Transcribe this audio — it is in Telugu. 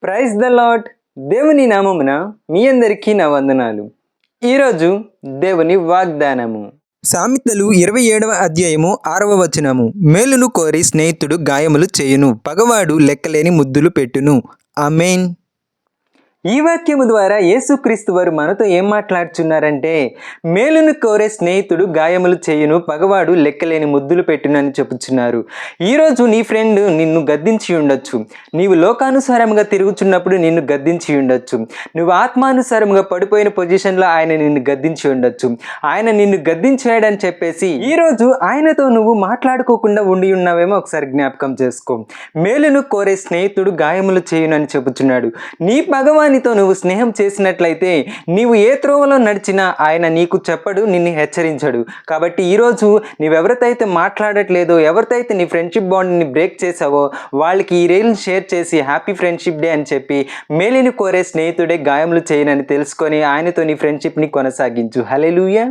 Praise the lord. దేవుని నామమున మీ అందరికీ నా వందనాలు. ఈరోజు దేవుని వాగ్దానము సామెతలు 27వ అధ్యాయము 6వ వచనము. మేలును కోరి స్నేహితుడు గాయములు చేయును, పగవాడు లెక్కలేని ముద్దులు పెట్టును. ఆమేన్. ఈ వాక్యము ద్వారా యేసుక్రీస్తు వారు మనతో ఏం మాట్లాడుచున్నారంటే, మేలును కోరే స్నేహితుడు గాయములు చేయును, పగవాడు లెక్కలేని ముద్దులు పెట్టును అని చెప్పుచున్నారు. ఈరోజు నీ ఫ్రెండ్ నిన్ను గద్దించి ఉండొచ్చు. నీవు లోకానుసారంగా తిరుగుచున్నప్పుడు నిన్ను గద్దించి ఉండొచ్చు. నువ్వు ఆత్మానుసారంగా పడిపోయిన పొజిషన్లో ఆయన నిన్ను గద్దించి ఉండొచ్చు. ఆయన నిన్ను గద్దించాడని చెప్పేసి ఈరోజు ఆయనతో నువ్వు మాట్లాడుకోకుండా ఉండి ఉన్నావేమో ఒకసారి జ్ఞాపకం చేసుకో. మేలును కోరే స్నేహితుడు గాయములు చేయును అని చెప్పుచున్నాడు. నీ భగవాన్ నీతో నువ్వు స్నేహం చేసినట్లయితే నీవు ఏ త్రోవలో నడిచినా ఆయన నీకు చెప్పడు, నిన్ను హెచ్చరించడు. కాబట్టి ఈరోజు నీవెవరితో మాట్లాడట్లేదో, ఎవరితో నీ ఫ్రెండ్షిప్ బాండ్ని బ్రేక్ చేసావో వాళ్ళకి ఈ రీల్ షేర్ చేసి హ్యాపీ ఫ్రెండ్షిప్ డే అని చెప్పి మేలుని కోరే స్నేహితుడే గాయములు చేయనని తెలుసుకొని ఆయనతో నీ ఫ్రెండ్షిప్ని కొనసాగించు. హల్లెలూయా.